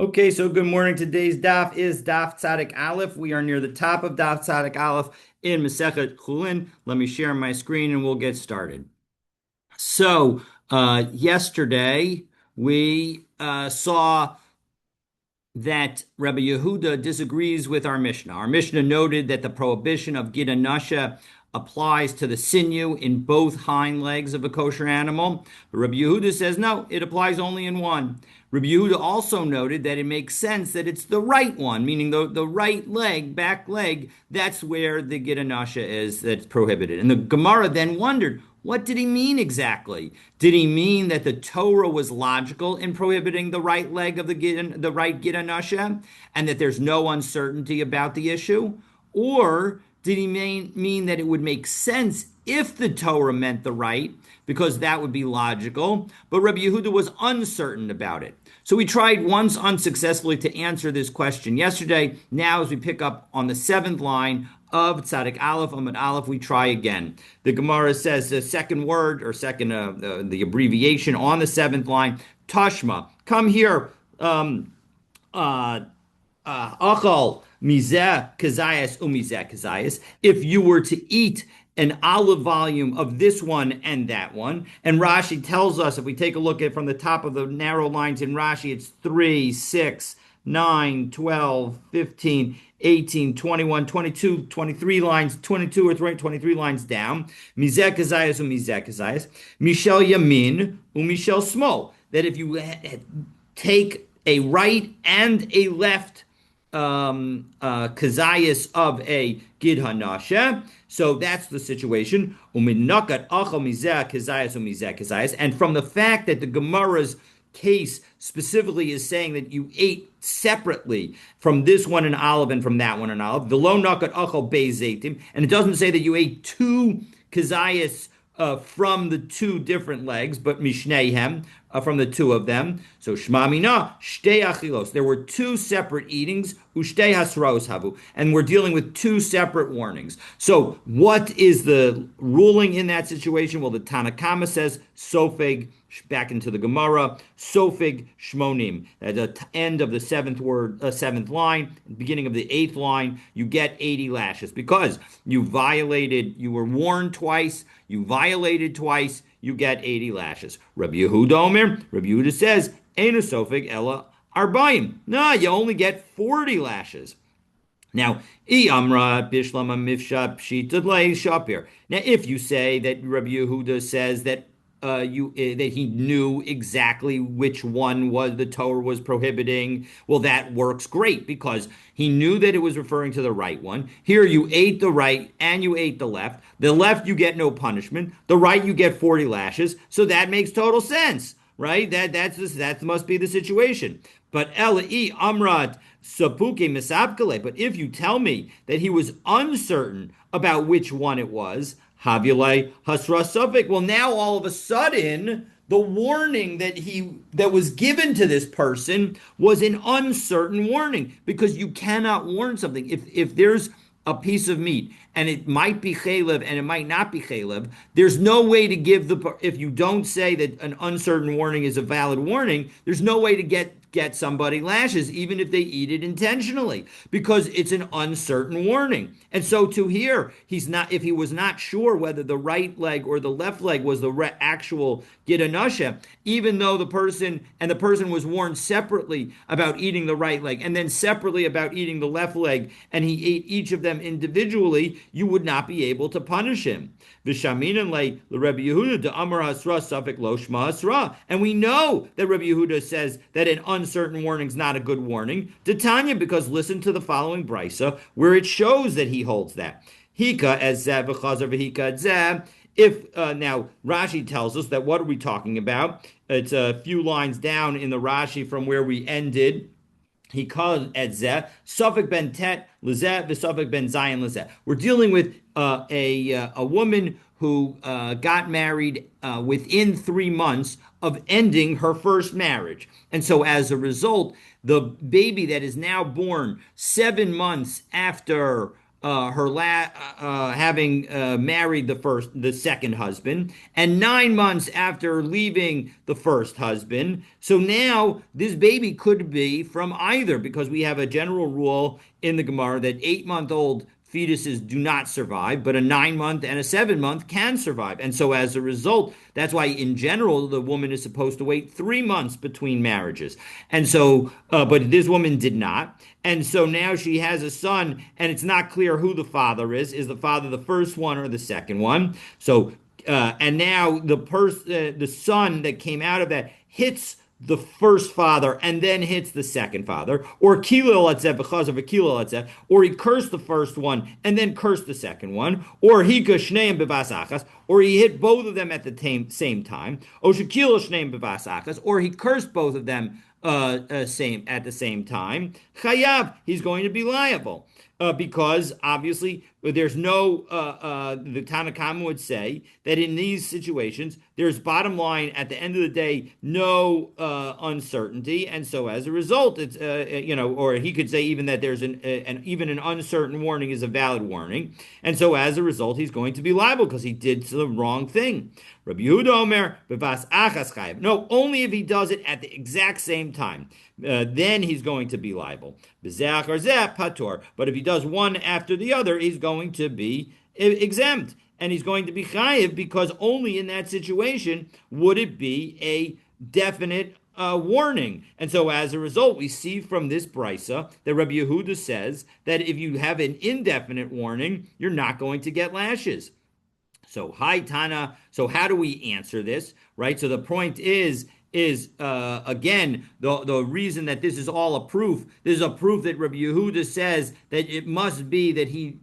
Okay, so good morning. Today's daf is Daf Tzadik Aleph. We are near the top of Daf Tzadik Aleph in Masechet Chullin. Let me share my screen and we'll get started. Yesterday we saw that Rabbi Yehuda disagrees with our Mishnah. Our Mishnah noted that the prohibition of Gid Nasha applies to the sinew in both hind legs of a kosher animal. But Rabbi Yehuda says no, it applies only in one. Rabbi Yehuda also noted that it makes sense that it's the right one, meaning the right leg, back leg, that's where the Gid Nasha is that's prohibited. And the Gemara then wondered, what did he mean exactly? Did he mean that the Torah was logical in prohibiting the right leg of the right Gid Nasha, and that there's no uncertainty about the issue? Or did he mean that it would make sense if the Torah meant the right, because that would be logical, but Rabbi Yehuda was uncertain about it? So we tried once unsuccessfully to answer this question yesterday. Now, as we pick up on the seventh line of Tzadik Aleph, Amud Aleph, we try again. The Gemara says the second word, or the abbreviation on the seventh line, Tashma. Come here, Achal mizeh kazayas umizeh kazayas. If you were to eat an olive volume of this one and that one. And Rashi tells us, if we take a look at from the top of the narrow lines in Rashi, it's 3, 6, 9, 12, 15, 18, 21, 22, 23 lines, 22 or 23 lines down. Mizeh kazayas umizeh kazayas. Mishel yamin umishel smol. That if you take a right and a left kazayas of a Gid Hanasha. So that's the situation. And from the fact that the Gemara's case specifically is saying that you ate separately from this one an olive and from that one an olive, and it doesn't say that you ate two kazayas from the two different legs, but mishneihem, from the two of them. So shma mina shtei achilos. There were two separate eatings, ushtei hasraos havu, and we're dealing with two separate warnings. So what is the ruling in that situation? Well, the Tanakama says sofeg, back into the Gemara, sofig shmonim. At the end of the seventh line, beginning of the eighth line, you get 80 lashes because you were warned twice, you violated twice, you get 80 lashes. Rabbi Yehuda Omer, Rabbi Yehuda says, Einu sofig ella arbaim. No, you only get 40 lashes. Now, Amra Bishlama Mifsha Pshita Shapir. Now, if you say that Rabbi Yehuda says that that he knew exactly which one was the Torah was prohibiting, well, that works great because he knew that it was referring to the right one. Here, you ate the right and you ate the left. The left, you get no punishment. The right, you get 40 lashes. So that makes total sense, right? That must be the situation. But Eli Amrat Sapuke Misabkale. But if you tell me that he was uncertain about which one it was, Havulai Hasra Suffolk. Well, now all of a sudden, the warning that was given to this person was an uncertain warning, because you cannot warn something. If there's a piece of meat and it might be chaylev and it might not be chaylev, there's no way to if you don't say that an uncertain warning is a valid warning, there's no way to get somebody lashes, even if they eat it intentionally, because it's an uncertain warning. And so to here, if he was not sure whether the right leg or the left leg was the actual Gid Hanasha, even though the person was warned separately about eating the right leg and then separately about eating the left leg, and he ate each of them individually, you would not be able to punish him. V'shaminan le Rabbi Yehuda de Amar Hasra Safek Lo Shma Hasra, and we know that Rabbi Yehuda says that an uncertain warning is not a good warning. Tanya, because listen to the following brisa where it shows that he holds that. Hika as zeh v'chazar v'hika zeh. If now Rashi tells us that, what are we talking about? It's a few lines down in the Rashi from where we ended. He called et zeh Suffolk ben tet lezeh v'Suffolk ben zayin lezeh. We're dealing with a woman who got married within 3 months of ending her first marriage, and so as a result, the baby that is now born 7 months after having married the second husband, and 9 months after leaving the first husband. So now this baby could be from either, because we have a general rule in the Gemara that 8-month-old fetuses do not survive, but a 9 month and a 7 month can survive. And so as a result, that's why in general the woman is supposed to wait 3 months between marriages. And so, but this woman did not. And so now she has a son, and it's not clear who the father is. Is the father the first one or the second one? So, and now the son that came out of that hits the first father and then hits the second father, or kilo latzeh because of a kilo latzeh, or he cursed the first one and then cursed the second one, or he shneim bevas, or he hit both of them at the same time, or shekilo shneim bevas, or he cursed both of them same at the same time. Chayav, he's going to be liable. Because obviously there's no, the Tanakh would say that in these situations, there's bottom line at the end of the day, no uncertainty. And so as a result, it's, or he could say even that there's even an uncertain warning is a valid warning. And so as a result, he's going to be liable because he did the wrong thing. Rabbi Yehuda Omer, bevas achas chayav. No, only if he does it at the exact same time. Then he's going to be liable. B'zeach or zeh patur. But if he does one after the other, he's going to be exempt. And he's going to be chayiv because only in that situation would it be a definite warning. And so as a result, we see from this brisa that Rabbi Yehuda says that if you have an indefinite warning, you're not going to get lashes. So, hi Tana. So how do we answer this? Right? So the point is again the reason that this is all a proof. This is a proof that Rabbi Yehuda says that it must be that he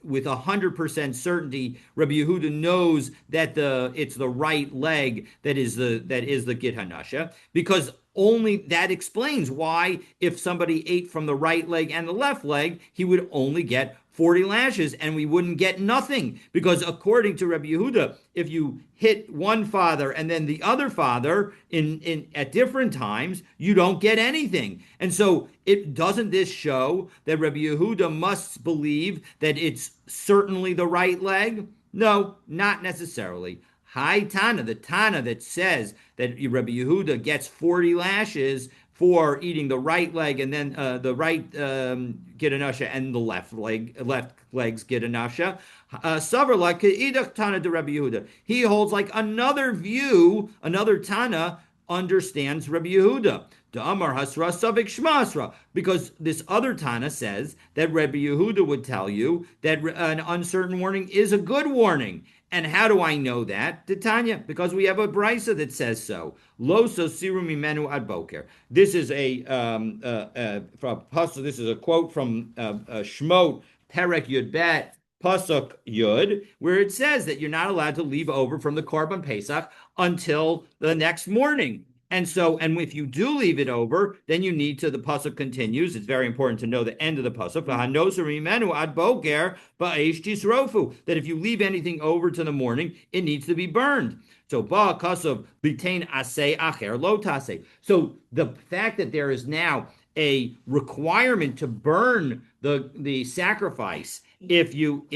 with 100% certainty Rabbi Yehuda knows that it's the right leg that is the Git Hanasha, because only that explains why if somebody ate from the right leg and the left leg, he would only get 40 lashes and we wouldn't get nothing. Because according to Rabbi Yehuda, if you hit one father and then the other father in at different times, you don't get anything. And so doesn't this show that Rabbi Yehuda must believe that it's certainly the right leg? No, not necessarily. Hi Tana, the Tana that says that Rabbi Yehuda gets 40 lashes for eating the right leg and then the right Gidanasha and the left leg's Gidanasha. Savar like Idach Tana de Rabbi Yehuda. He holds like another view, another Tana understands Rabbi Yehuda. Amar Hasra Savik Shmasra, because this other Tana says that Rabbi Yehuda would tell you that an uncertain warning is a good warning. And how do I know that? Titania, because we have a brisa that says so. Lo so siru mimenu ad boker. This is this is a quote from Shmot Perek Yud Bet Pasuk Yud, where it says that you're not allowed to leave over from the Korban Pesach until the next morning. And so, and if you do leave it over, then you need to, the pasuk continues. It's very important to know the end of the pasuk. That if you leave anything over to the morning, it needs to be burned. So, so the fact that there is now a requirement to burn the sacrifice if you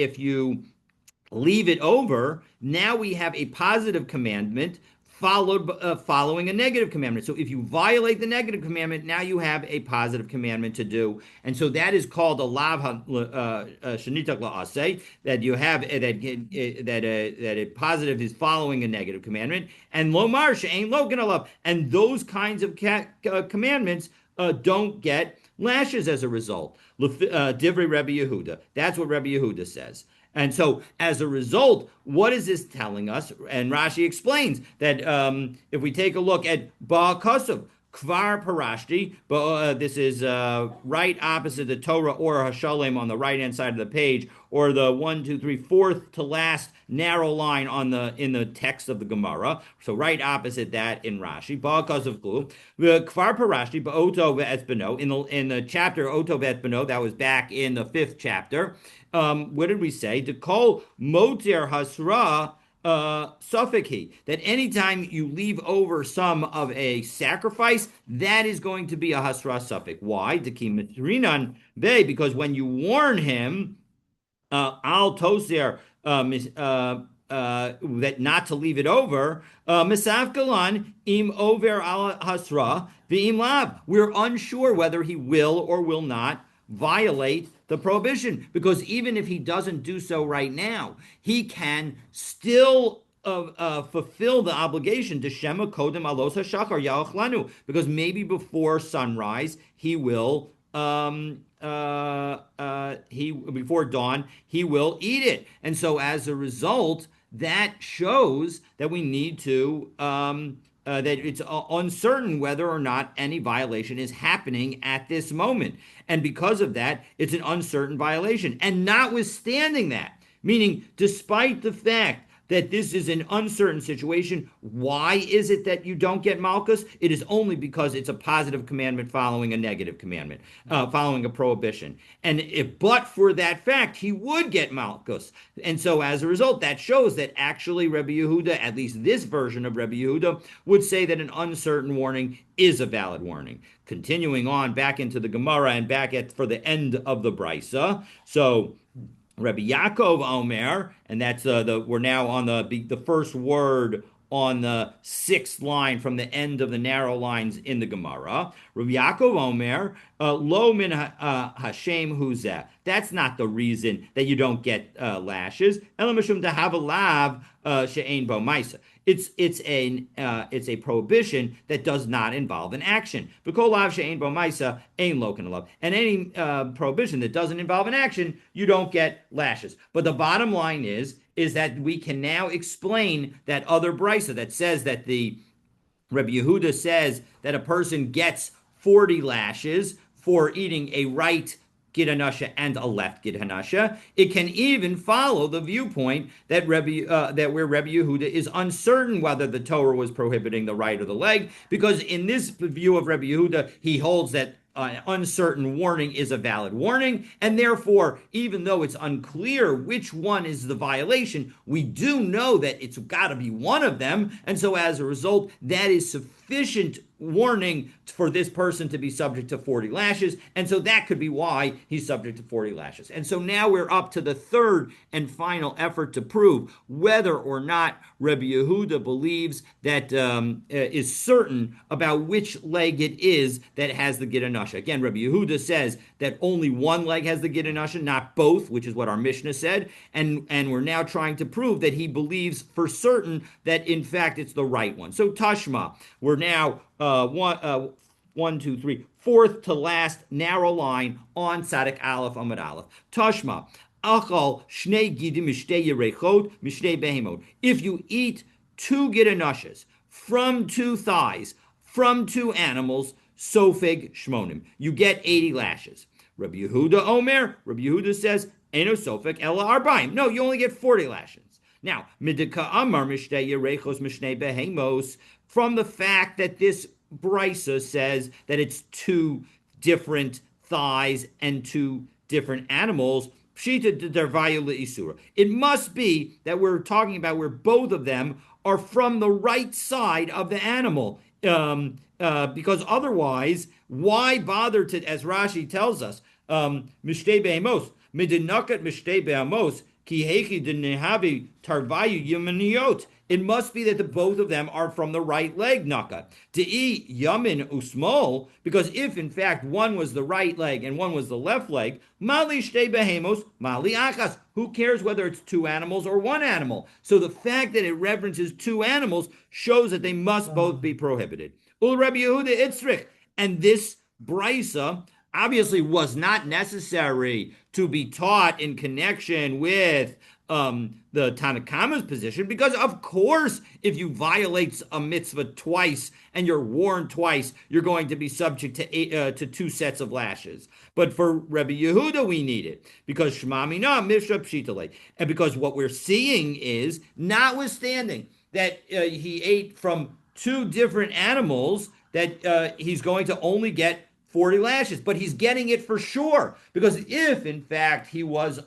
leave it over, now we have a positive commandment following a negative commandment. So if you violate the negative commandment, now you have a positive commandment to do, and so that is called a lav shenitak la'aseh, that you have that a positive is following a negative commandment, and lomar she'ein lo ganav, and those kinds of commandments don't get lashes as a result. Divrei Rabbi Yehuda. That's what Rabbi Yehuda says. And so, as a result, what is this telling us? And Rashi explains that if we take a look at Ba'akasav, Kvar Parashti, this is right opposite the Torah or Hashalem on the right-hand side of the page, or the 1, 2, 3, fourth to last narrow line in the text of the Gemara. So right opposite that in Rashi. Ba'akasav Klu, Kvar Parashti, Ba'oto Ve'etbeno, in the chapter Oto Ve'etbeno, that was back in the 5th chapter. What did we say? To call motir hasra suffiki, that anytime you leave over some of a sacrifice, that is going to be a hasra suffik. Why? To keep mitrinan ve, because when you warn him, al toser that not to leave it over. Misav galan im over al hasra v'im lav. We're unsure whether he will or will not violate the prohibition, because even if he doesn't do so right now, he can still fulfill the obligation to Shema Kodem Alos HaShachar Yalach Lanu, because maybe before sunrise he before dawn he will eat it, and so as a result, that shows that we need to that it's uncertain whether or not any violation is happening at this moment. And because of that, it's an uncertain violation. And notwithstanding that, meaning despite the fact that this is an uncertain situation, why is it that you don't get Malchus? It is only because it's a positive commandment following a negative commandment, following a prohibition. And but for that fact, he would get Malchus. And so as a result, that shows that actually Rebbe Yehuda, at least this version of Rebbe Yehuda, would say that an uncertain warning is a valid warning. Continuing on back into the Gemara and back for the end of the Brisa. So Rabbi Yaakov Omer, and that's we're now on the first word on the sixth line from the end of the narrow lines in the Gemara. Rabbi Yaakov Omer, lo min Hashem huzeh. That's not the reason that you don't get lashes. Elam mishum dehavalav she'ein bo ma'isa. It's a prohibition that does not involve an action. V'kol lav she'ein bo ma'isa ein lo kan lav. And any prohibition that doesn't involve an action, you don't get lashes. But the bottom line is that we can now explain that other brisa that says that the Rabbi Yehuda says that a person gets 40 lashes for eating a right Gid Hanasha and a left Gid Hanasha. It can even follow the viewpoint that where Rebbe Yehuda is uncertain whether the Torah was prohibiting the right or the leg, because in this view of Rebbe Yehuda, he holds that uncertain warning is a valid warning, and therefore, even though it's unclear which one is the violation, we do know that it's got to be one of them, and so as a result, that is sufficient warning for this person to be subject to 40 lashes, and so that could be why he's subject to 40 lashes. And so now we're up to the third and final effort to prove whether or not Rebbe Yehuda believes that is certain about which leg it is that has the Gid Hanasha. Again, Rebbe Yehuda says that only one leg has the Gid Hanasha, not both, which is what our Mishnah said, and we're now trying to prove that he believes for certain that in fact it's the right one. So Tashma, we're now one, two, three, fourth to last narrow line on Tzadik Aleph Amud Aleph. Tashma, achal shnei gidim mishtei yerechot mishtei behemot. If you eat two Gid Hanashas from two thighs, from two animals, sofeg shmonim, you get 80 lashes. Rabbi Yehuda Omer, Rabbi Yehuda says, eno sofeg ela arbaim. No, you only get 40 lashes. Now, midika amar mishtei yerechos mishtei behemos, from the fact that this brisa says that it's two different thighs and two different animals, pshita dervayu leisura. It must be that we're talking about where both of them are from the right side of the animal, because otherwise, why bother to, as Rashi tells us, mishtei behemos, midinakat mishtei behemos, ki hechi denehavi tarvayu yamaniyot. It must be that the both of them are from the right leg, naka. To eat yamin usmol, because if in fact one was the right leg and one was the left leg, mali shtei behemos, mali achas. Who cares whether it's two animals or one animal? So the fact that it references two animals shows that they must both be prohibited. Ul Rabbi Yehuda Itzrich, and this brisa obviously was not necessary to be taught in connection with the Tanakhama's position, because of course, if you violate a mitzvah twice and you're warned twice, you're going to be subject to two sets of lashes. But for Rebbe Yehuda, we need it because Shema Mina Mishra Pshitale, and because what we're seeing is, notwithstanding that he ate from two different animals, that he's going to only get 40 lashes, but he's getting it for sure, because if in fact he was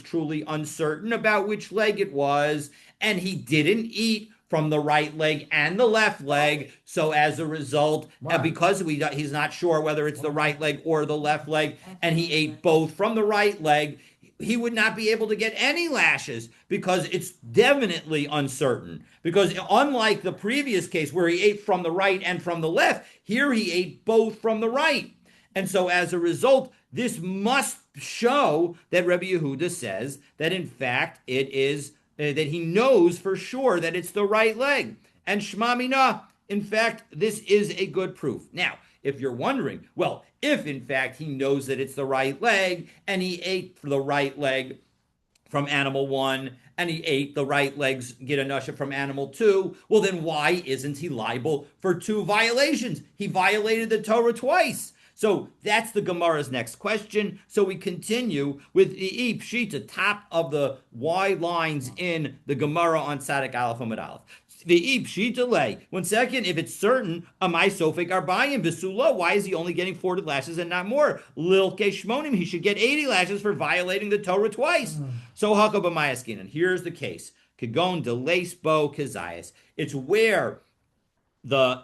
truly uncertain about which leg it was, and he didn't eat from the right leg and the left leg, so as a result, because he's not sure whether it's the right leg or the left leg, and he ate both from the right leg, he would not be able to get any lashes because it's definitely uncertain. Because unlike the previous case where he ate from the right and from the left, here he ate both from the right. And so as a result, this must show that Rabbi Yehuda says that in fact it is that he knows for sure that it's the right leg. And Shema Mina, in fact, this is a good proof. Now, if you're wondering, well, if in fact he knows that it's the right leg and he ate the right leg from animal one and he ate the right legs Gidanusha from animal two, well, then why isn't he liable for two violations? He violated the Torah twice. So that's the Gemara's next question. So we continue with the Pshita, top of the Y lines in the Gemara on Sadik Aleph Amud Aleph. The Pshita lay. 1 second, if it's certain, Amai Sofik Arbayim Visula, why is he only getting 40 lashes and not more? Lil Keshmonim, he should get 80 lashes for violating the Torah twice. So Hakab Amayaskin, and here's the case. Kagon de Bo Kazayas. It's where there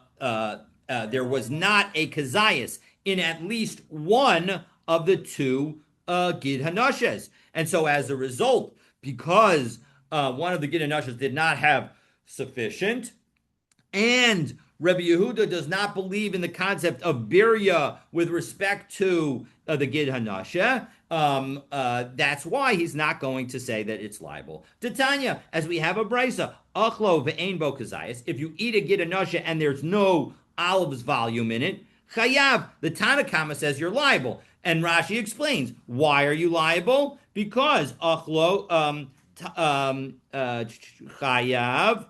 was not a Kazayas in at least one of the two Gid Hanashas. And so as a result, because one of the Gid Hanashas did not have sufficient, and Rabbi Yehuda does not believe in the concept of birya with respect to the Gid Hanasha, that's why he's not going to say that it's liable. Titania, as we have a brisa, achlo ve'ein bo kazayas, if you eat a Gid Hanasha and there's no olives volume in it, chayav, the Tanakama says you're liable. And Rashi explains, why are you liable? Because achlo chayav,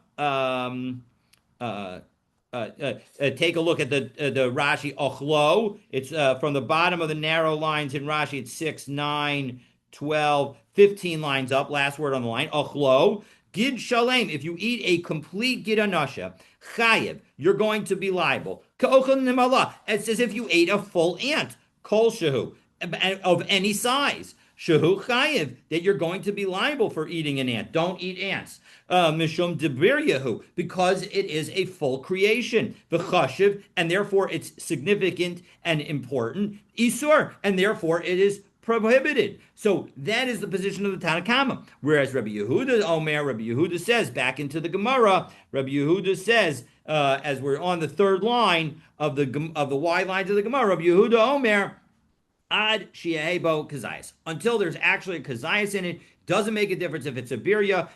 take a look at the Rashi ochlo. It's from the bottom of the narrow lines in Rashi. It's 6, 9, 12, 15 lines up. Last word on the line. Ochlo. Gid shalem. If you eat a complete gid anasha, chayiv, you're going to be liable. Ka'ochel nimala. It's as if you ate a full ant. Kol shehu, of any size. Shehu chayiv, that you're going to be liable for eating an ant. Don't eat ants. Mishum debiryahu, because it is a full creation. V'chashiv, and therefore it's significant and important. Isur, and therefore it is prohibited. So that is the position of the Tanakama. Whereas Rabbi Yehuda says, back into the Gemara, Rabbi Yehuda says, as we're on the third line of the Y lines of the Gemara, Rabbi Yehuda Omer, ad shiahebo kazayas. Until there's actually a kazayas in it, doesn't make a difference if it's a birya.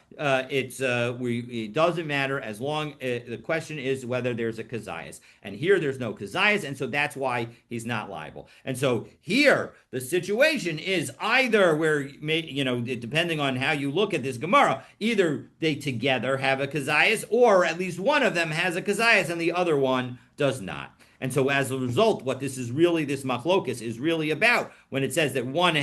It doesn't matter as long the question is whether there's a kazayas. And here there's no kazayas, and so that's why he's not liable. And so here the situation is either where depending on how you look at this Gemara, either they together have a kazayas, or at least one of them has a kazayas and the other one does not. And so as a result, what this machlokus is really about, when it says that one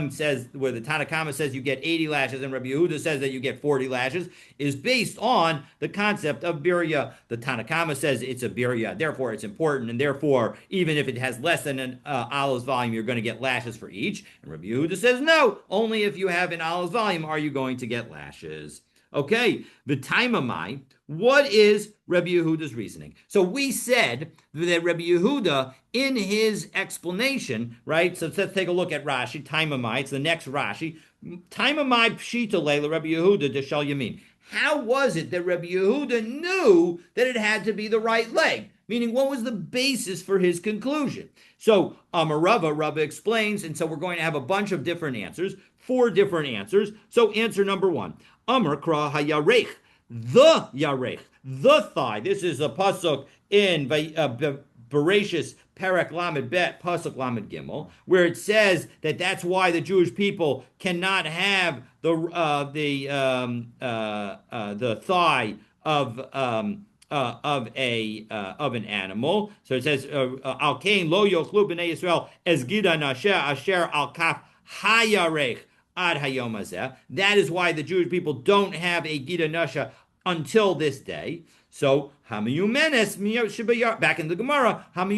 says, where the Tanakama says you get 80 lashes and Rabbi Yehuda says that you get 40 lashes, is based on the concept of birya. The Tanakama says it's a birya, therefore it's important, and therefore, even if it has less than an olive's volume, you're going to get lashes for each. And Rabbi Yehuda says, no, only if you have an olive's volume are you going to get lashes. Okay, the taimamai. What is Rabbi Yehuda's reasoning? So we said that Rabbi Yehuda, in his explanation, right? So let's take a look at Rashi, taimamai. It's the next Rashi. Taimamai pshita leila Rabbi Yehuda deshal yamin. How was it that Rabbi Yehuda knew that it had to be the right leg? Meaning, what was the basis for his conclusion? So Rava explains, and so we're going to have a bunch of different answers, 4 different answers. So answer number 1, Amar kra hayarech. The yarech, the thigh. This is a pasuk in Bereshis Perek Lamed Bet pasuk Lamed Gimel, where it says that that's why the Jewish people cannot have the thigh of an animal. So it says Al Kain lo yochlu b'nei Yisrael es gida nasher asher al kaf hayarech. That is why the Jewish people don't have a Gida Nasha until this day. So, back in the Gemara, right?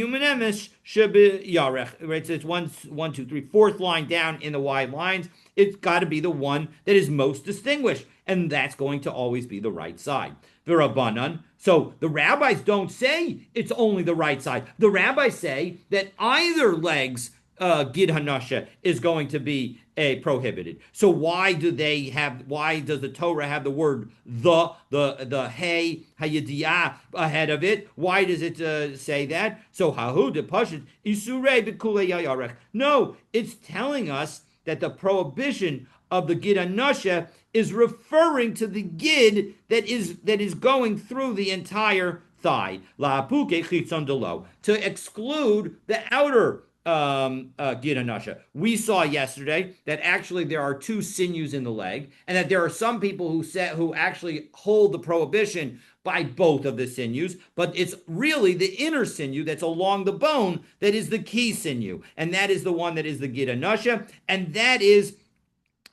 So it's 1, 2, 3, 4th line down in the wide lines. It's got to be the one that is most distinguished, and that's going to always be the right side. The Rabbanan. So the rabbis don't say it's only the right side. The rabbis say that either leg's Gid Hanasha is going to be a prohibited. So why does the Torah have the word the hey hayidiyah ahead of it? Why does it say that? So hahu de pashut isurei b'kulei yayarech. No, it's telling us that the prohibition of the gid anasha is referring to the gid that is going through the entire thigh. La apuke chitzon delo, to exclude the outer gid anasha. We saw yesterday that actually there are two sinews in the leg, and that there are some people who actually hold the prohibition by both of the sinews, but it's really the inner sinew that's along the bone that is the key sinew, and that is the one that is the gid anasha, and that is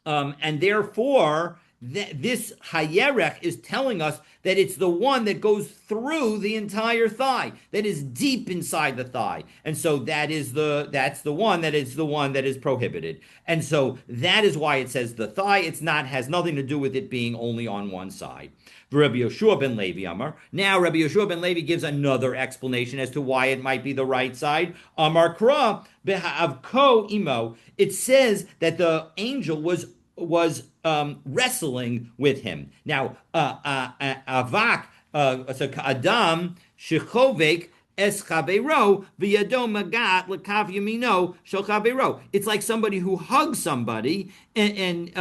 and therefore, this hayerech is telling us that it's the one that goes through the entire thigh, that is deep inside the thigh, and so that's the one that is prohibited, and so that is why it says the thigh. It's not has nothing to do with it being only on one side. Rabbi Yoshua ben Levi Amar. Now Rabbi Yoshua ben Levi gives another explanation as to why it might be the right side. Amar Kra beha'avko imo. It says that the angel was wrestling with him. Now, avak adam shechovek es chavero v'yado magat lekav yamino shel chavero. It's like somebody who hugs somebody, and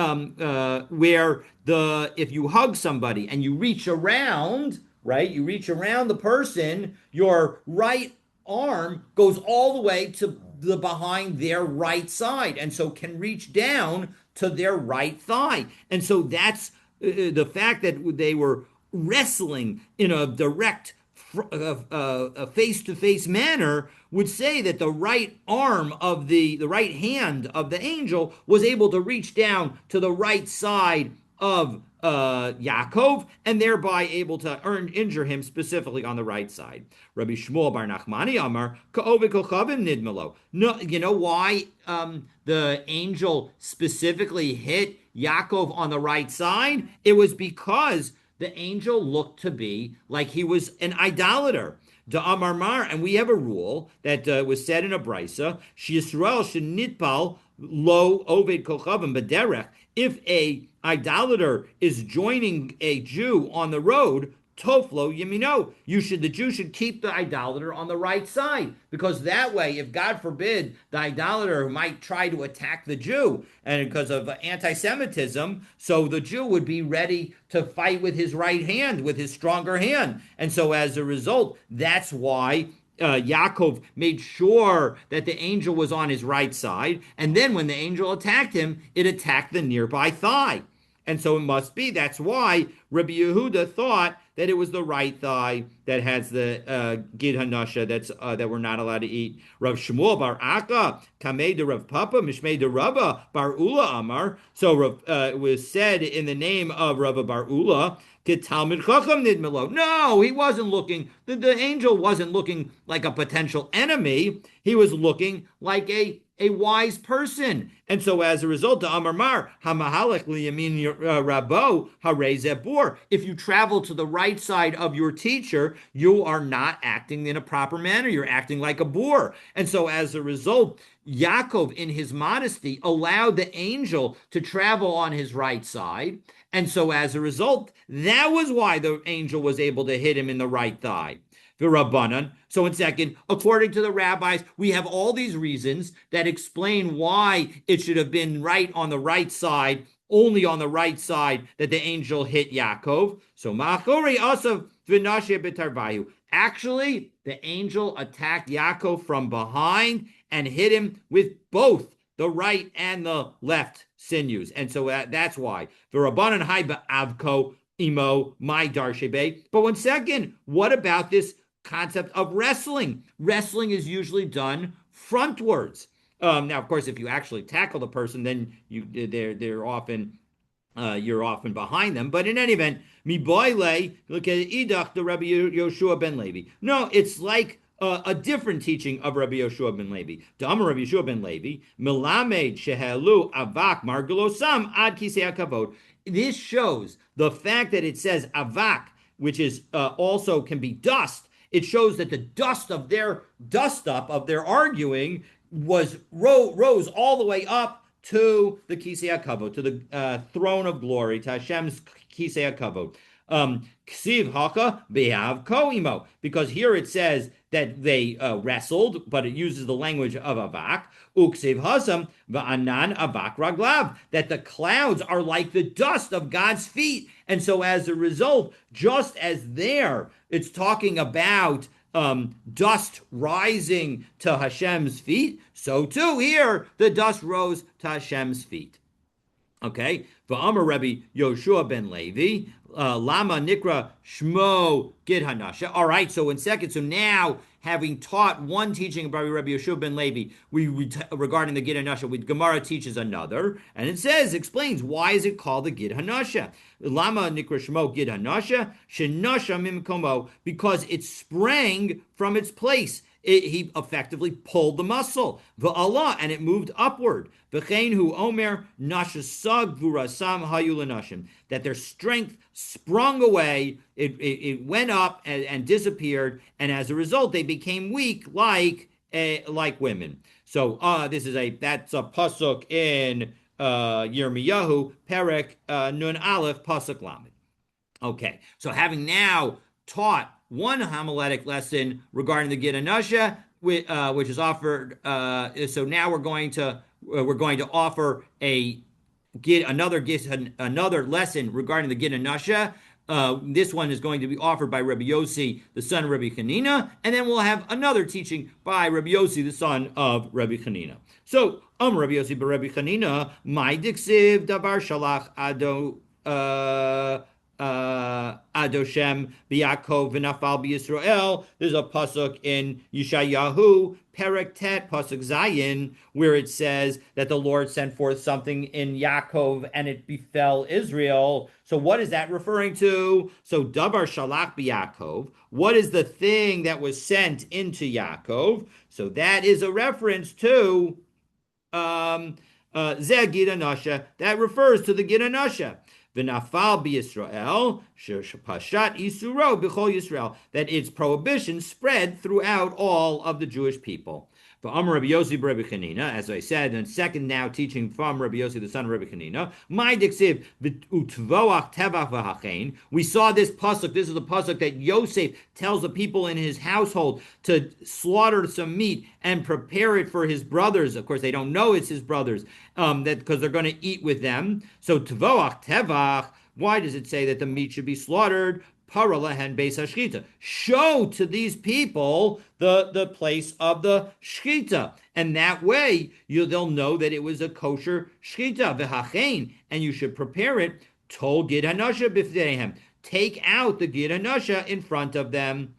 where if you hug somebody and you reach around, right? You reach around the person, your right arm goes all the way to the behind their right side, and so can reach down to their right thigh. And so that's the fact that they were wrestling in a direct face-to-face manner would say that the right arm of the right hand of the angel was able to reach down to the right side of Yaakov, and thereby able to injure him specifically on the right side. Rabbi Shmuel bar Nachmani Amar Ka'ove Kochavim Nidmelo. No, you know why the angel specifically hit Yaakov on the right side? It was because the angel looked to be like he was an idolater. Da Amar Mar, and we have a rule that was said in a brisa: Yisrael shenitpal lo oved kochavim b'derech. If a idolater is joining a Jew on the road, toflo yemino, the Jew should keep the idolater on the right side, because that way, if God forbid the idolater might try to attack the Jew, and because of anti-Semitism, so the Jew would be ready to fight with his right hand, with his stronger hand, and so as a result, that's why Yaakov made sure that the angel was on his right side, and then when the angel attacked him, it attacked the nearby thigh. And so it must be, that's why Rabbi Yehuda thought that it was the right thigh that has the gid hanasha that we're not allowed to eat. Rav Shmuel bar Aka, Kamei de Rav Papa, Mishmei de Rabba bar Ula Amar. So it was said in the name of Rabba bar Ula, Talmid Chacham Nidmelo. No, he wasn't looking, the angel wasn't looking like a potential enemy. He was looking like a wise person. And so as a result, the Amar Mar, Hamahalek liyamin Rabo Harei Zebur. If you travel to the right side of your teacher, you are not acting in a proper manner. You're acting like a boor. And so as a result, Yaakov, in his modesty, allowed the angel to travel on his right side. And so as a result, that was why the angel was able to hit him in the right thigh. V'Rabbanan. So in second, according to the rabbis, we have all these reasons that explain why it should have been right on the right side, only on the right side, that the angel hit Yaakov. So Ma'achori Asav V'Nasheh B'Tarvayu. Actually, the angel attacked Yaakov from behind and hit him with both the right and the left sinews. And so that's why. V'Rabbanan Hai Ba'avko Imo My Darshebe. But one second, what about this concept of wrestling? Wrestling is usually done frontwards. Now, of course, if you actually tackle the person, then they're often you're often behind them. But in any event, mi boile, look at idach the Rabbi Yoshua ben Levi. No, it's like a different teaching of Rabbi Yoshua ben Levi. Da'amar Rabbi Yoshua ben Levi, milamed shehelu avak margulosam ad kisei hakavod. This shows the fact that it says avak, which is also can be dust. It shows that the dust of their arguing rose all the way up to the Kisei HaKavod, to the throne of glory, to Hashem's Kisei HaKavod. Ksiv haka behav koimo, because here it says that they wrestled, but it uses the language of avak. Uksiv hasam va'anan avak raglav, that the clouds are like the dust of God's feet. And so as a result, just as there, it's talking about dust rising to Hashem's feet, so too here, the dust rose to Hashem's feet. Okay, V'amar Rebbe Yoshua ben Levi, Lama Nikra Shmo Gid Hanasha. All right, so in second, so now having taught one teaching about Rebbe Yoshua ben Levi, regarding the Gid Hanasha, Gemara teaches another, and it explains why is it called the Gid Hanasha. Lama Nikra Shmo Gid Hanasha Shenasha Mimkomo, because it sprang from its place. He effectively pulled the muscle, v'Allah, and it moved upward. V'chein hu omer nashasag v'urasam hayulanashim, that their strength sprung away, it went up and disappeared, and as a result, they became weak like women. So that's a pasuk in Yirmiyahu, Perek Nun Aleph, pasuk Lamed. Okay, so having now taught one homiletic lesson regarding the Gid Hanasha, which is offered. So now we're going to offer another lesson regarding the Gid Hanasha. This one is going to be offered by Rabbi Yossi, the son of Rabbi Chanina, and then we'll have another teaching by Rabbi Yossi, the son of Rabbi Chanina. So, Rabbi Yossi Rabbi Chanina, my diksiv davar shalach ado. Adoshem b'Yakov v'nafal b'Yisrael. There's a pasuk in Yeshayahu, Perek Tet, pasuk Zayin, where it says that the Lord sent forth something in Yaakov and it befell Israel. So what is that referring to? So Davar Shalach b'Yakov. What is the thing that was sent into Yaakov? So that is a reference to Zeh Gid Hanasha. That refers to the Gid Hanasha. V'nafal b'Yisrael, shepashat isuro b'chol Yisrael, that its prohibition spread throughout all of the Jewish people. V'amar Rabbi Yossi Rabbi Chanina, as I said, and second now teaching from Rabbi Yossi, the son of Rabbi Chanina, my diksiv utvoach tevach v'hachein. We saw this pasuk. This is the pasuk that Yosef tells the people in his household to slaughter some meat and prepare it for his brothers. Of course, they don't know it's his brothers, that because they're going to eat with them. So tvoach tevach. Why does it say that the meat should be slaughtered? Paralahen beis hashchita. Show to these people the place of the shchita, and that way they'll know that it was a kosher shchita. V'hachein, and you should prepare it. Tol Gid Hanasha b'fneihem. Take out the Gid Hanasha in front of them.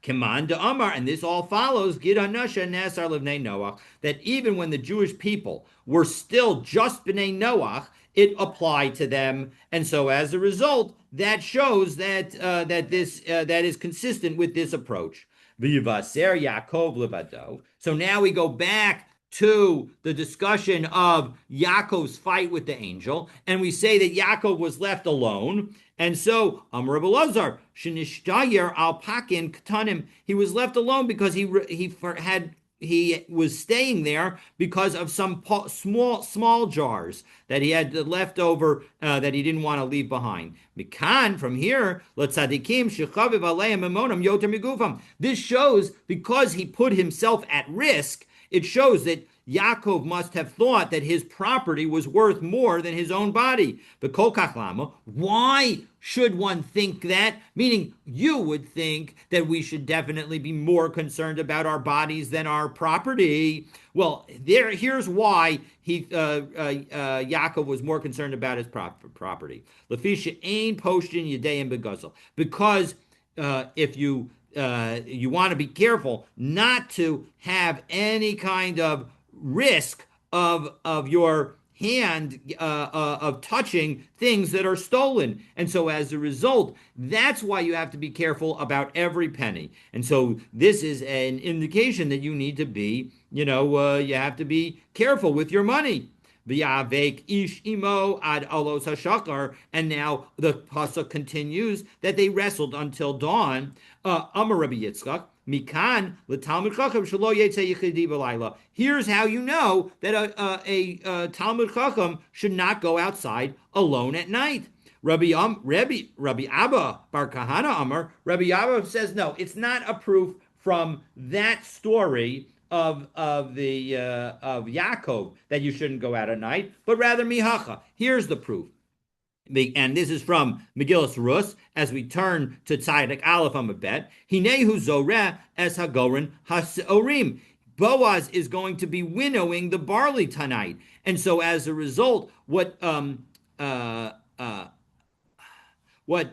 Keman de Amar, and this all follows Gid Hanasha Nesar Livnei Noach, that even when the Jewish people were still just Bnei Noach, it applied to them, and so as a result, that shows that that is consistent with this approach. V'yivaser Yaakov levado. So now we go back to the discussion of Yaakov's fight with the angel, and we say that Yaakov was left alone, and so Amar Elazar shenishtayer al pakin katanim. He was left alone because he was staying there because of some small jars that he had left over that he didn't want to leave behind. Mikan, from here, l'tzadikim shechaviv aleim emonam yoter migufam. This shows, because he put himself at risk, it shows that Yaakov must have thought that his property was worth more than his own body. But kol kach lama, why should one think that? Meaning, you would think that we should definitely be more concerned about our bodies than our property. Well, here's why Yaakov was more concerned about his property. Lefisha ein poshin yadeim beguzel. Because if you want to be careful not to have any kind of risk of your hand of touching things that are stolen. And so as a result, that's why you have to be careful about every penny. And so this is an indication that you need to be, you have to be careful with your money. V'yavek ish imo ad alos hashachar, and now the pasuk continues that they wrestled until dawn. Amar Rabbi Yitzchak, Mikan l'talmud chacham shelo yetze yichidi b'layla. Here's how you know that a Talmud chacham should not go outside alone at night. Rabbi Abba Bar Kahana Amar. Rabbi Abba says no. It's not a proof from that story of Yaakov that you shouldn't go out at night, but rather mihacha. Here's the proof. And this is from Megillas Rus, as we turn to Tzaddik Aleph Amabet. Hinehu zoreh es hagorin haseorim. Boaz is going to be winnowing the barley tonight, and so as a result, what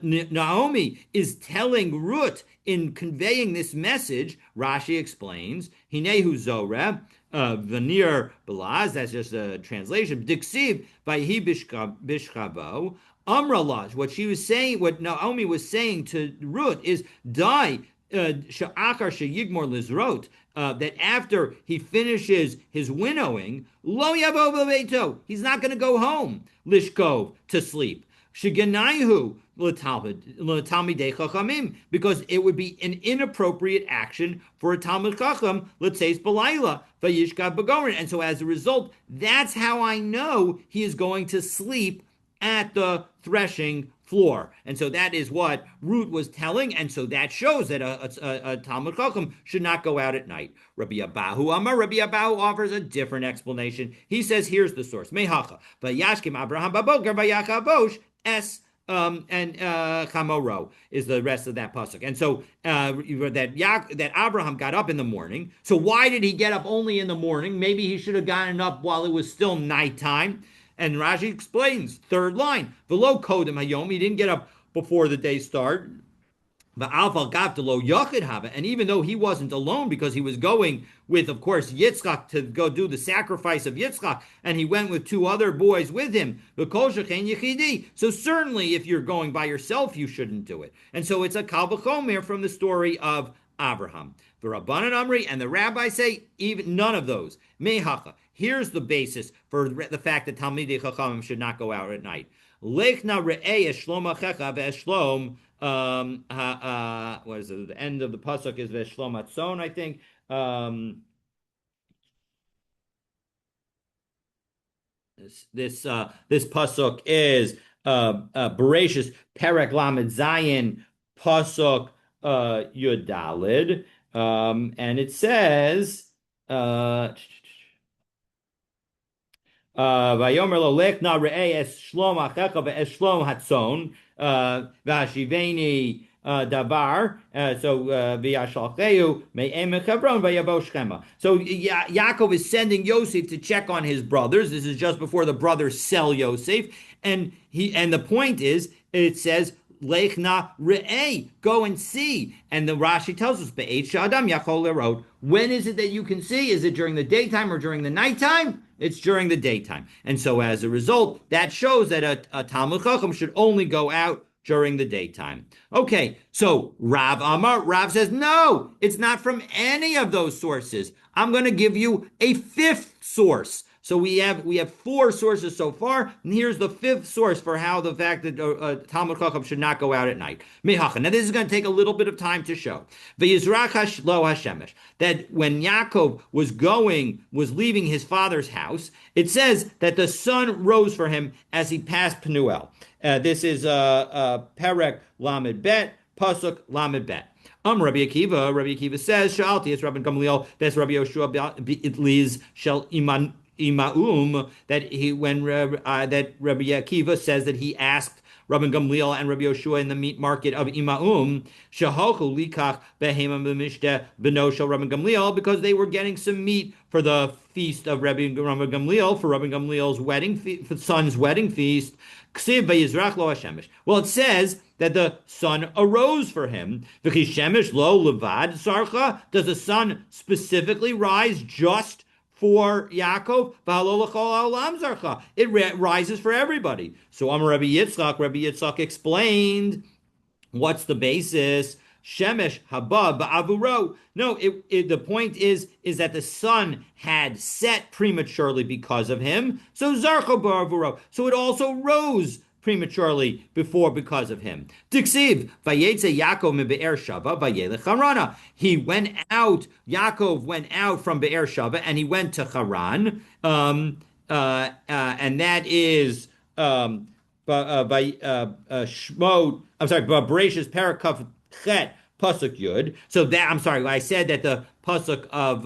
Naomi is telling Ruth in conveying this message, Rashi explains, Hinehu zoreh, Vanir Belaz, that's just a translation. Diksiv Vayhi Bishchavo. Amralaj, what she was saying, what Naomi was saying to Ruth is, Die, Sha'akar Sheyigmor Lizrot, that after he finishes his winnowing, Lo Yavo Bebeito, he's not going to go home, Lishkov, to sleep. Shiganaihu Talmidei Chachamim, because it would be an inappropriate action for a Talmud Chacham, let's say it's Balayla, Vayishkav Bagorin. And so as a result, that's how I know he is going to sleep at the threshing floor. And so that is what Ruth was telling, and so that shows that a Talmud Chacham should not go out at night. Rabbi Abahu Amar, Rabbi Abahu offers a different explanation. He says, here's the source. Mehacha, Vayashkim Abraham Baboker, Vayakabosh, Es and Chamoro is the rest of that pasuk. And so that Abraham got up in the morning. So why did he get up only in the morning? Maybe he should have gotten up while it was still nighttime. And Rashi explains, third line, V'lo kodem hayom, he didn't get up before the day started. And even though he wasn't alone, because he was going with, of course, Yitzchak to go do the sacrifice of Yitzchak, and he went with two other boys with him. So certainly, if you're going by yourself, you shouldn't do it. And so it's a kal v'chomer from the story of Abraham. The Rabbanan Amri and the rabbis say even none of those. Mehacha. Here's the basis for the fact that Talmidei Chachamim should not go out at night. Lechna re'eh eshlom achecha ve'eshlom. What is it? The end of the pasuk is ve'eshlom atzon, I think. This pasuk is Bereshis Perek Lamed Zayin pasuk Yudalid, and it says. Vayomer lo lechna re'eh es shlom achecha ve'es shlom hatzon v'ashiveni davar so v'yashalcheu me'em Hebron v'yavo Shchema. So Yaakov is sending Yosef to check on his brothers. This is just before the brothers sell Yosef, and the point is, it says Lechna re'eh, go and see. And the Rashi tells us, Be'et sha'adam yachol lerot. When is it that you can see? Is it during the daytime or during the nighttime? It's during the daytime. And so as a result, that shows that a Talmud Chacham should only go out during the daytime. Okay, so Rav says, no, it's not from any of those sources. I'm going to give you a fifth source. So we have four sources so far, and here's the fifth source for how the fact that Talmud Chacham should not go out at night. Mehacha. Now this is going to take a little bit of time to show. V'yizrach lo hashemesh, that when Yaakov was leaving his father's house, it says that the sun rose for him as he passed Penuel. This is Perek Lamed Bet, Pasuk Lamed Bet. Rabbi Akiva says, Sha'alti, it's Rabbi Gamliel, that's Rabbi Yoshua Itliz Shel Imaum, that Rabbi Akiva says that he asked Rabbi Gamliel and Rabbi Yoshua in the meat market of Imaum, Shahochu likach behemam b'mishteh b'no shel Rabbi Gamliel, because they were getting some meat for the feast of Rabbi Gamliel, for Rabbi Gamliel's son's wedding feast. Ksiv v'yizrach lo hashemesh. Well, it says that the sun arose for him. V'chi shemesh lo levad sarcha. Does the sun specifically rise just for Yaakov? It rises for everybody. So Rabbi Yitzchak explained, what's the basis? Shemesh haba ba'avuro. No, the point is that the sun had set prematurely because of him. So zarcho ba'avuro. So it also rose prematurely before because of him. Tiksiv, Vayetze Yaakov mi Be'er Shava, Vayelech Harana. He went out, Yaakov went out from Be'er Shava, and he went to Haran. And that is by Shmot, I'm sorry, Bereshis Parakaf Chet Pasuk Yud. So that, I'm sorry, I said that the Pasuk of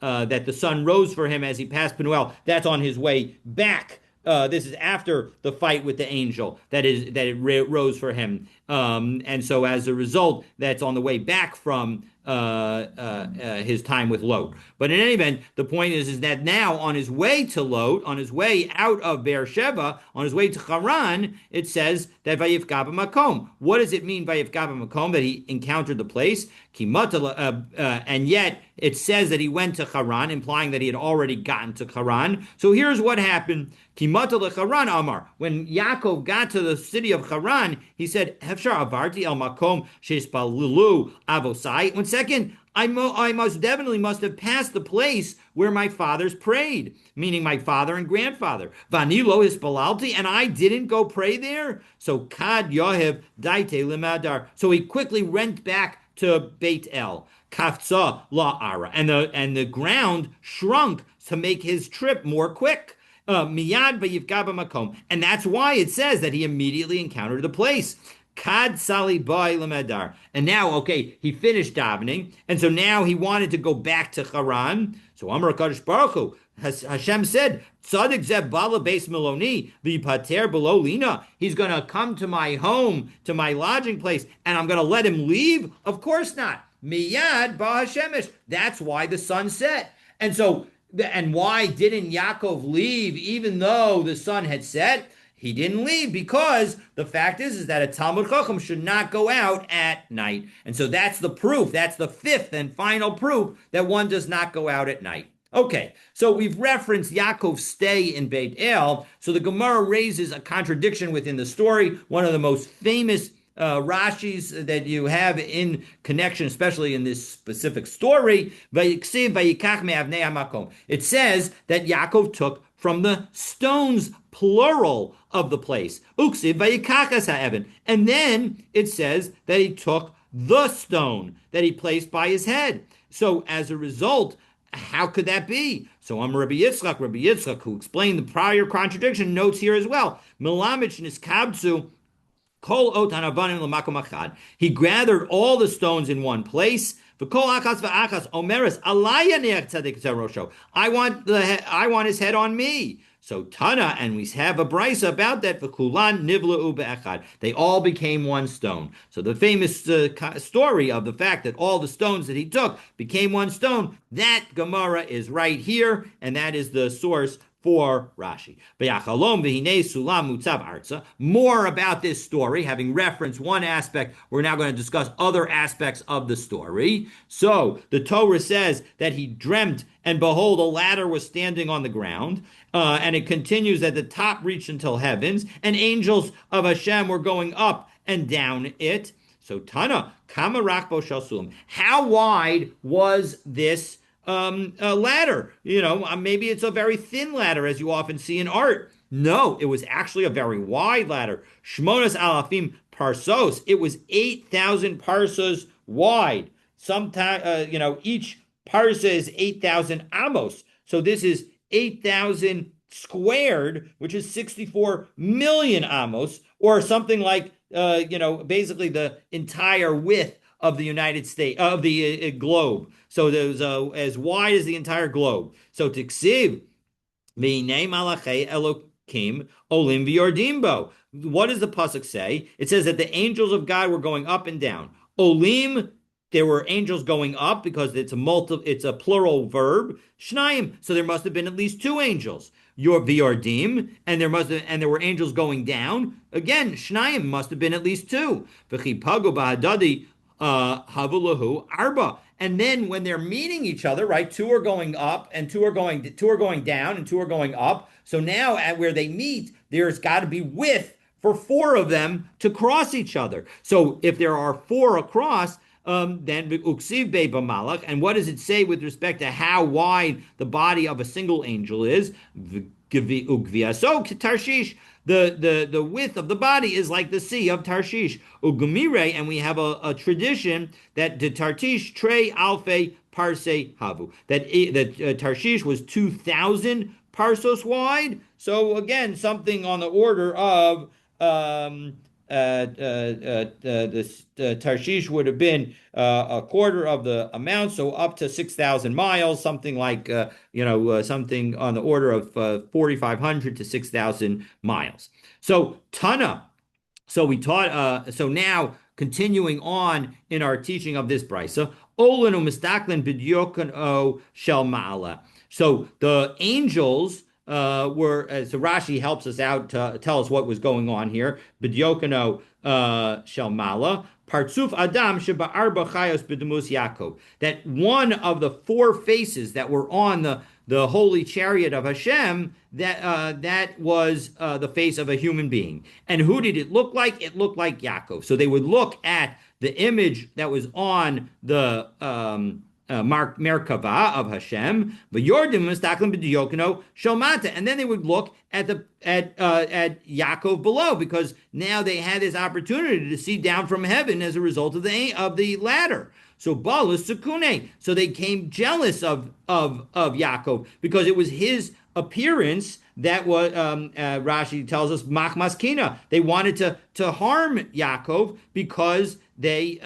that the sun rose for him as he passed Penuel, that's on his way back. This is after the fight with the angel that it rose for him, and so as a result, that's on the way back from his time with Lot. But in any event, the point is that now on his way to Lot, on his way out of Beersheba, on his way to Haran, it says that Vayifga b'makom. What does it mean Vayifga b'makom, that he encountered the place? And yet it says that he went to Haran, implying that he had already gotten to Haran. So here's what happened. Kimata Haran Amar. When Yaakov got to the city of Haran, he said, Hefshar avarti el makom sheispalulu avosai. 1 second, I most definitely must have passed the place where my fathers prayed, meaning my father and grandfather. Vanilo hispalalti, and I didn't go pray there. So kad yohev daite limadar. So he quickly went back to Beit El. Kafza la ara, and the ground shrunk to make his trip more quick. Miyad vayivga b'makom, and that's why it says that he immediately encountered the place. Kad sali boy lemedar, and now he finished davening, and so now he wanted to go back to Haran. So Amar Kadosh Baruch Hu, Hashem said, Tzadik zeh bala beis miloni v'yipater below lina. He's going to come to my home, to my lodging place, and I'm going to let him leave? Of course not. Miyad ba Hashemesh. That's why the sun set. And so, and why didn't Yaakov leave even though the sun had set? He didn't leave because the fact is that a Talmud Chacham should not go out at night. And so that's the proof. That's the fifth and final proof that one does not go out at night. Okay, so we've referenced Yaakov's stay in Beit El. So the Gemara raises a contradiction within the story. One of the most famous Rashis that you have in connection, especially in this specific story. It says that Yaakov took from the stones, plural, of the place. And then it says that he took the stone that he placed by his head. So as a result, how could that be? So Rabbi Yitzchak, who explained the prior contradiction, notes here as well. Milamich niskabtsu kol ot hanavanim l'makom achad. He gathered all the stones in one place. V'kol achas v'achas omeres alaya ne'ach tzadik tzarosho. I want his head on me. So Tana, and we have a brisa about that. V'kulan nivla'u be'echad. They all became one stone. So the famous story of the fact that all the stones that he took became one stone, that Gemara is right here, and that is the source for Rashi. More about this story, having referenced one aspect, we're now going to discuss other aspects of the story. So the Torah says that he dreamt, and behold, a ladder was standing on the ground, and it continues that the top reached until heavens, and angels of Hashem were going up and down it. So Tana, Kama Rakbo Shalsulam. How wide was this a ladder? Maybe it's a very thin ladder, as you often see in art. No, it was actually a very wide ladder. Shmonas alafim parsos. It was 8,000 parsas wide. Sometimes, each parsa is 8,000 amos. So this is 8,000 squared, which is 64 million amos, or something like, basically the entire width of the United States, of the globe. So there's as wide as the entire globe. So Tiksiv, V'nei Malachei Elokim Olim V'yordimbo. What does the pasuk say? It says that the angels of God were going up and down. Olim, there were angels going up because it's a plural verb. Shnayim, so there must have been at least two angels. Your V'yordim, and there were angels going down. Again, Shnayim must have been at least two. V'chipagu b'hadadi Havulahu Arba. And then when they're meeting each other, right, two are going up and two are going down and two are going up. So now at where they meet, there's got to be width for four of them to cross each other. So if there are four across, then uksiv be b'malach. And what does it say with respect to how wide the body of a single angel is? Ugviaso Tarshish. The width of the body is like the sea of Tarshish. Ugumire, and we have a tradition that the Tarshish Trey Alfe Parse Havu. That Tarshish was 2,000 parsos wide. So again, something on the order of the Tarshish would have been a quarter of the amount, so up to 6,000 miles, something like something on the order of 4,500 to 6,000 miles. So Tana. So we taught. So now continuing on in our teaching of this brisa, Olenu mistaklin b'diokon o shel ma'ala. So the angels so Rashi helps us out to tell us what was going on here. B'diokano shel mala. Partsuf Adam sheba arba chayos b'demus Yaakov. That one of the four faces that were on the holy chariot of Hashem, that was the face of a human being. And who did it look like? It looked like Yaakov. So they would look at the image that was on the Merkava of Hashem, but Yordim Mistaklim b'Diyokano Shomata, and then they would look at Yaakov below, because now they had this opportunity to see down from heaven as a result of the ladder. So Balus Sukune, so they came jealous of Yaakov because it was his appearance that was Rashi tells us machmaskina. They wanted to harm Yaakov because they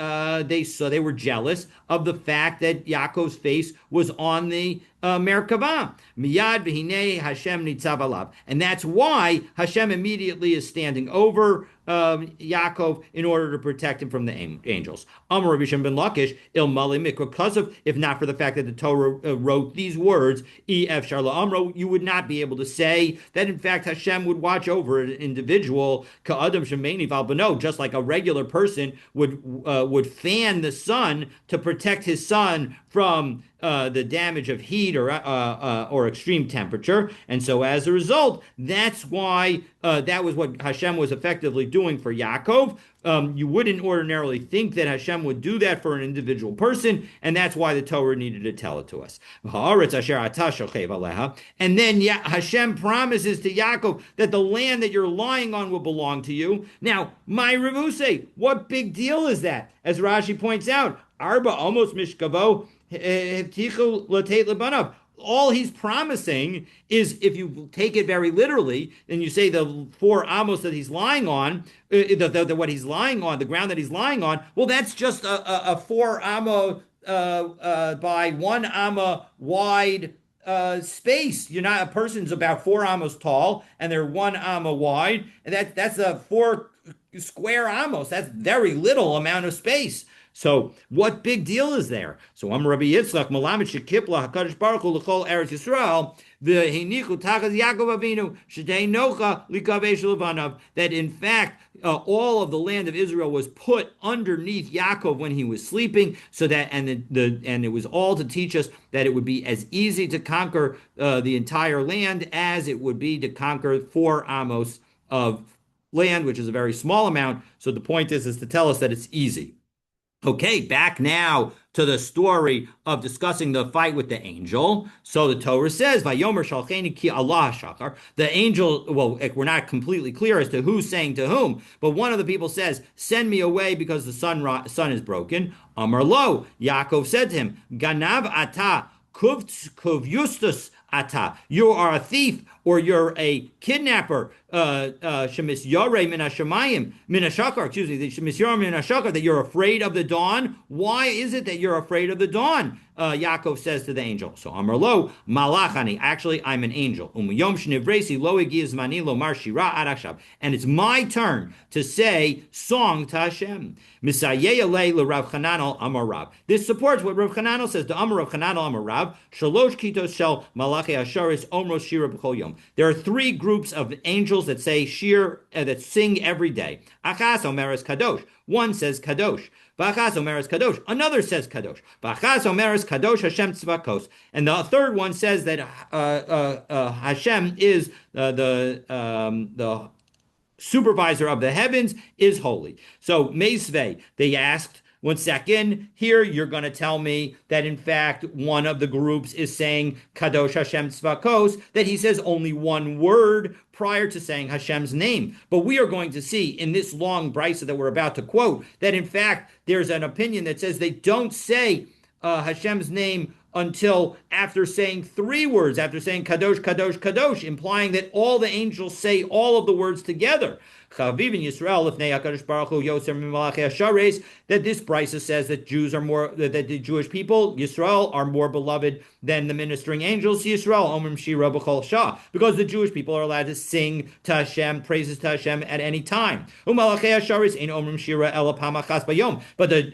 were jealous of the fact that Yaakov's face was on the Merkava. Miyad v'hinei Hashem nitzav alav, and that's why Hashem immediately is standing over Yaakov in order to protect him from the angels. Amar Rabbi Shimon ben Lakish il mali mikra, because of, if not for the fact that the Torah wrote these words, ef sharla amro, you would not be able to say that in fact Hashem would watch over an individual ka'adam shemeni valbano, just like a regular person would fan the sun to protect his son from the damage of heat or extreme temperature. And so as a result, that's why that was what Hashem was effectively doing for Yaakov. You wouldn't ordinarily think that Hashem would do that for an individual person, and that's why the Torah needed to tell it to us. And then Hashem promises to Yaakov that the land that you're lying on will belong to you. Now, my Revuse, what big deal is that? As Rashi points out, Arba almost mishkavo. All he's promising is, if you take it very literally, and you say the 4 amos that he's lying on, what he's lying on, the ground that he's lying on, well, that's just a 4 amma by 1 amma wide space. You're not, a person's about 4 amos tall, and they're 1 amma wide, and that's a 4 square amos. That's very little amount of space. So what big deal is there? So Rabbi Yitzchak Malamed Shekipla Hakadosh Baruch Hu L'Chol Eretz Yisrael v'Heinichu Tachas Yaakov Avinu Shedei Nocha Likavesh Levanav, that in fact all of the land of Israel was put underneath Yaakov when he was sleeping, so that and it was all to teach us that it would be as easy to conquer the entire land as it would be to conquer 4 amos of land, which is a very small amount. So the point is to tell us that it's easy. Okay, back now to the story of discussing the fight with the angel. So the Torah says, "Vayomer shalcheni ki Allah shachar." The angel, well, we're not completely clear as to who's saying to whom, but one of the people says, "Send me away because the sun is broken." Amar lo, Yaakov said to him, "Ganav ata kuv yustus ata." You are a thief, or you're a kidnapper. Shemis Yore min hashamayim min hashakar. Excuse me, Shemis Yore min hashakar. That you're afraid of the dawn. Why is it that you're afraid of the dawn? Yaakov says to the angel. So Amar lo malachani. Actually, I'm an angel. Umiyom shnivresi lo egiz mani lo mar shira adachshav. And it's my turn to say song to Hashem. Misayeyalei le Rav Chananel Amar Rav. This supports what Rav Chananel says. The Amar Rav Chananel Amar Rav. Shalosh kitos shel malachi asharis omros shira b'chol yom. There are 3 groups of angels that say shir, that sing every day. Achas omeres kadosh. One says kadosh. Bachas omeres kadosh. Another says kadosh. Bachas omeres kadosh Hashem tzvakos. And the third one says that Hashem is the supervisor of the heavens, is holy. So Meisvei, they asked One second, here you're going to tell me that in fact one of the groups is saying Kadosh Hashem Tzvakos, that he says only one word prior to saying Hashem's name. But we are going to see in this long brisa that we're about to quote that in fact there's an opinion that says they don't say Hashem's name until after saying three words, after saying Kadosh, Kadosh, Kadosh, implying that all the angels say all of the words together. That this brisa says that Jews are more, that the Jewish people, Yisrael, are more beloved than the ministering angels, Yisrael, Omrim Shira B'chol Shah, because the Jewish people are allowed to sing to Hashem, praises to Hashem at any time. But the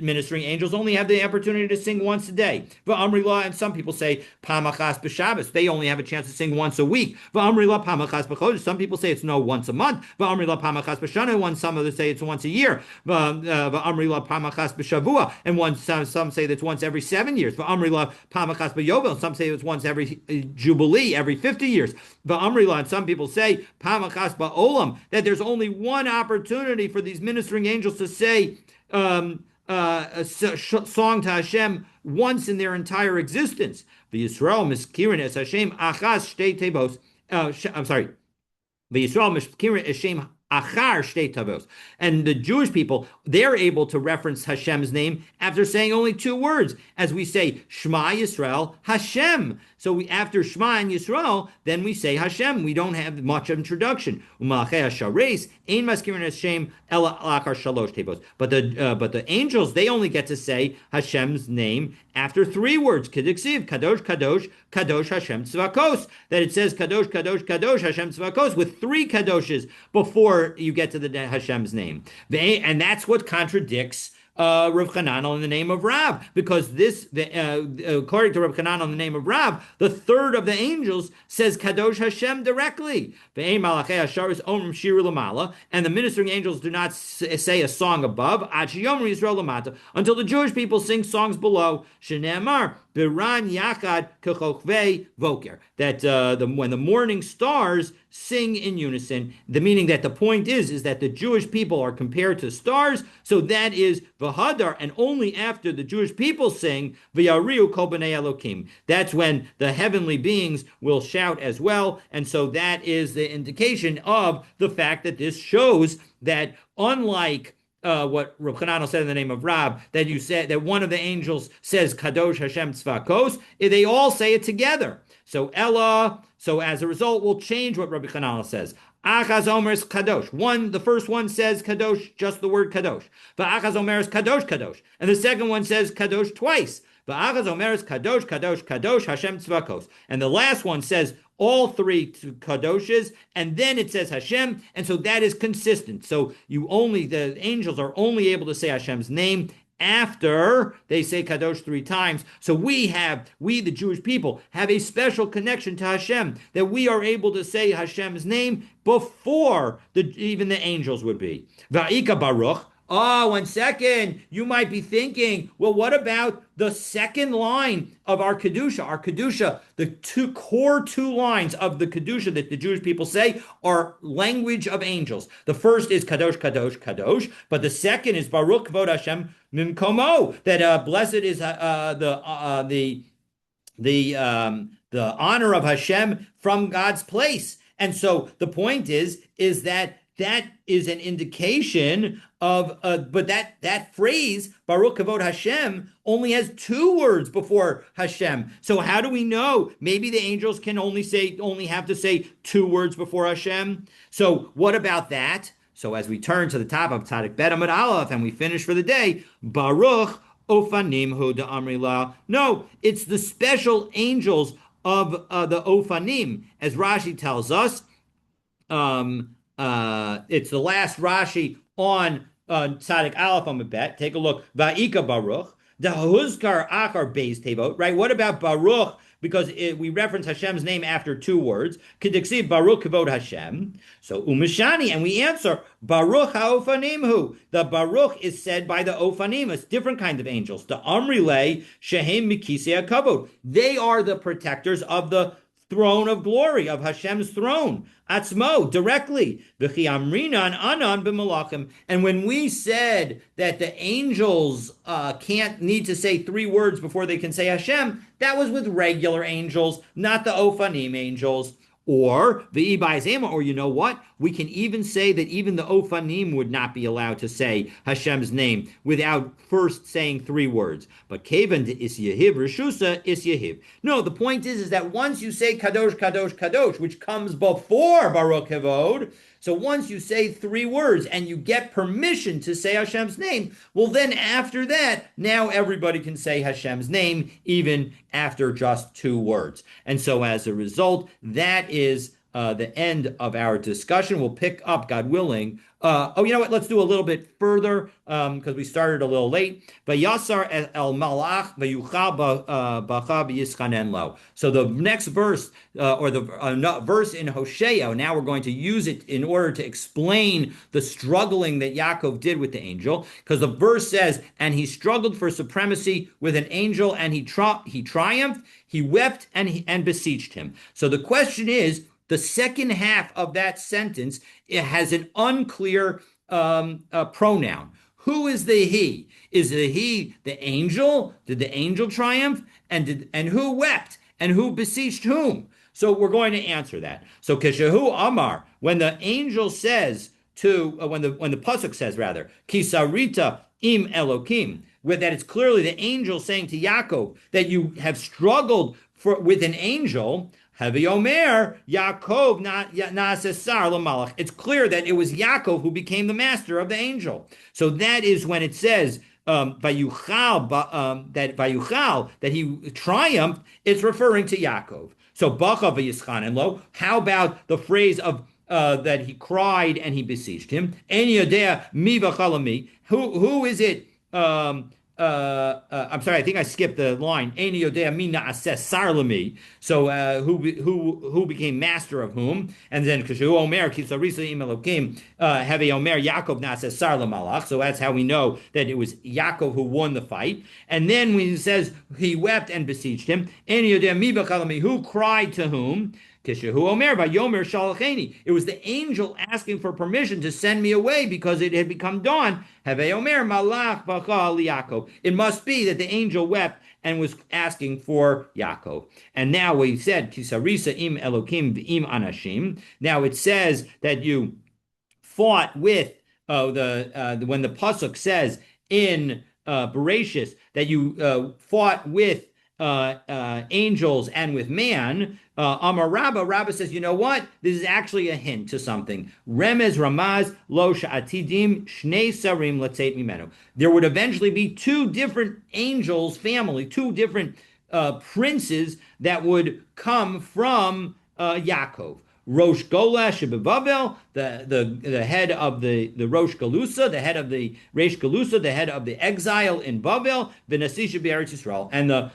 ministering angels only have the opportunity to sing once a day. And some people say Pamachas b'Shabbos, they only have a chance to sing once a week. Some people say it's once a month. One, some others say it's once a year. And some say that's once every 7 years. Some say it's once every jubilee, every 50 years. And some people say that there's only one opportunity for these ministering angels to say a song to Hashem once in their entire existence. The Yisrael miskirin es Hashem achas shtei tevos. I'm sorry. The Yisrael miskirin es Hashem achar shtei tevos. And the Jewish people, they're able to reference Hashem's name after saying only two words, as we say Shema Yisrael Hashem. So after Shema and Yisrael, then we say Hashem. We don't have much introduction. But the angels, they only get to say Hashem's name after three words. Kediksiv, Kadosh, Kadosh, Kadosh Hashem Tzvakos. That it says Kadosh, Kadosh, Kadosh Hashem Tzvakos with three Kadoshes before you get to the Hashem's name. And that's what contradicts Rav Chananel in the name of Rav, because according to Rav Chananel in the name of Rav, the third of the angels says Kadosh Hashem directly. And the ministering angels do not say a song above until the Jewish people sing songs below. Shenemar Biran Yachad Kechokvei Voker. That when the morning stars sing in unison, the meaning that the point is that the Jewish people are compared to stars. So that is V'hadar, and only after the Jewish people sing V'yariu Kol B'nei Elokim. That's when the heavenly beings will shout as well. And so that is the indication of the fact that this shows that unlike what Rav Chananel said in the name of Rab, that you said that one of the angels says Kadosh Hashem Tzvakos, they all say it together. So as a result, we'll change what Rabbi Chananel says. Achaz Omer's Kadosh. The first one says Kadosh, just the word Kadosh. But Achaz Omer's Kadosh, Kadosh. And the second one says Kadosh twice. But Achaz Omer's Kadosh, Kadosh, Kadosh, Hashem Tzvakos. And the last one says all three Kadoshes, and then it says Hashem, and so that is consistent. So the angels are only able to say Hashem's name after they say Kadosh three times. So we, the Jewish people, have a special connection to Hashem, that we are able to say Hashem's name before even the angels would be. Va'ika Baruch. Oh, 1 second. You might be thinking, well, what about the second line of our Kedusha? Our Kedusha, the core two lines of the Kedusha that the Jewish people say are language of angels. The first is Kadosh, Kadosh, Kadosh, but the second is Baruch Kvod Hashem Mimkomo, that blessed is the honor of Hashem from God's place. And so the point is that is an indication of, but that phrase, Baruch Kavod Hashem, only has two words before Hashem. So how do we know? Maybe the angels can only have to say two words before Hashem. So what about that? So as we turn to the top of Tzadik Bet Amud Aleph and we finish for the day, Baruch Ofanim Hu Da Amrila. No, it's the special angels of the Ofanim, as Rashi tells us. It's the last Rashi on Tzadik Aleph Amud Bet. Take a look. Va'ika Baruch. Dahuzkar Achar Beis Tevot. Right? What about Baruch? Because we reference Hashem's name after two words. Kediksiv Baruch Kavod Hashem. So Umishani, and we answer Baruch HaOfanimhu. The Baruch is said by the Ofanim, a different kind of angels. The Amrile Shehem Mikisei HaKavod. They are the protectors of the throne of glory, of Hashem's throne, atzmo, directly. V'chi amrinan anan b'malachim. And when we said that the angels can't need to say 3 words before they can say Hashem, that was with regular angels, not the Ophanim angels. Or the Ibaizema, or you know what? We can even say that even the Ophanim would not be allowed to say Hashem's name without first saying 3 words. But Kavan to Is Yehiv, Rishusa Is Yehiv. No, the point is that once you say Kadosh, Kadosh, Kadosh, which comes before Baruch Hevod, so once you say 3 words and you get permission to say Hashem's name, well, then after that, now everybody can say Hashem's name, even after just 2 words. And so as a result, that is the end of our discussion. We'll pick up, God willing. You know what? Let's do a little bit further because we started a little late. Vayasar el malach vayuchal bacha b'yischanen lo. So the next verse, or the verse in Hosea, now we're going to use it in order to explain the struggling that Yaakov did with the angel, because the verse says, and he struggled for supremacy with an angel, and he triumphed, he wept, and beseeched him. So the question is, the second half of that sentence, it has an unclear pronoun. Who is the he? Is the he the angel? Did the angel triumph? And who wept? And who beseeched whom? So we're going to answer that. So Keshehu Amar, when the angel says to, when the pasuk says rather, Kisarita im Elokim, that it's clearly the angel saying to Yaakov that you have struggled with an angel. Heavy Omer, Yaakov Naasesar Lamalach. It's clear that it was Yaakov who became the master of the angel. So that is when it says Vayuchal, that he triumphed, it's referring to Yaakov. So Bacha v'yischanen lo. How about the phrase of that he cried and he beseeched him? En yodea mi v'chalami. Who is it? I'm sorry, I think I skipped the line. So who became master of whom? And then Omer Yaakov Sar Malach. So that's how we know that it was Yaakov who won the fight. And then when he says he wept and beseeched him, who cried to whom? It was the angel asking for permission to send me away because it had become dawn. It must be that the angel wept and was asking for Yaakov. And now we said, Kisarisa im Elokim v'im anashim. Now it says that you fought with when the pasuk says in Bereshis that you fought with angels and with man. Amar Rabba says, you know what? This is actually a hint to something. Remez Ramaz lo sha'atidim shnei sarim letzeit mimenu. There would eventually be 2 different angels' family, 2 different princes that would come from Yaakov. Rosh Gola Shebevavel, the head of the Rosh Galusa, the head of the Reish Galusa, the head of the exile in Bavel, V'nasisha Eretz Yisrael, and the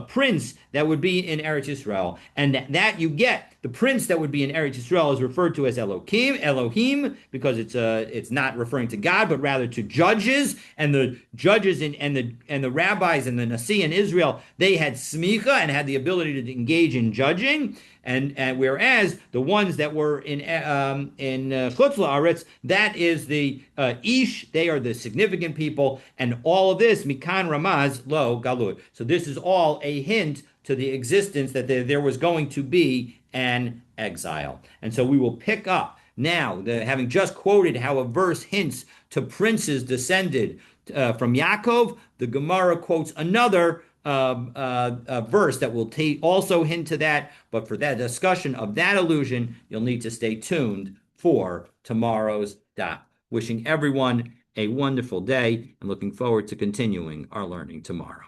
prince that would be in Eretz Yisrael. And that you get, the prince that would be in Eretz Yisrael is referred to as Elohim, because it's not referring to God, but rather to judges. And the judges and the rabbis and the Nasi in Israel, they had smicha and had the ability to engage in judging. And whereas the ones that were in Chutz La'aretz, that is the Ish, they are the significant people, and all of this, Mikan Ramaz Lo Galud. So this is all a hint to the existence that there was going to be an exile. And so we will pick up now, having just quoted how a verse hints to princes descended from Yaakov, the Gemara quotes another verse that will also hint to that. But for that discussion of that allusion, you'll need to stay tuned for tomorrow's daf. Wishing everyone a wonderful day and looking forward to continuing our learning tomorrow.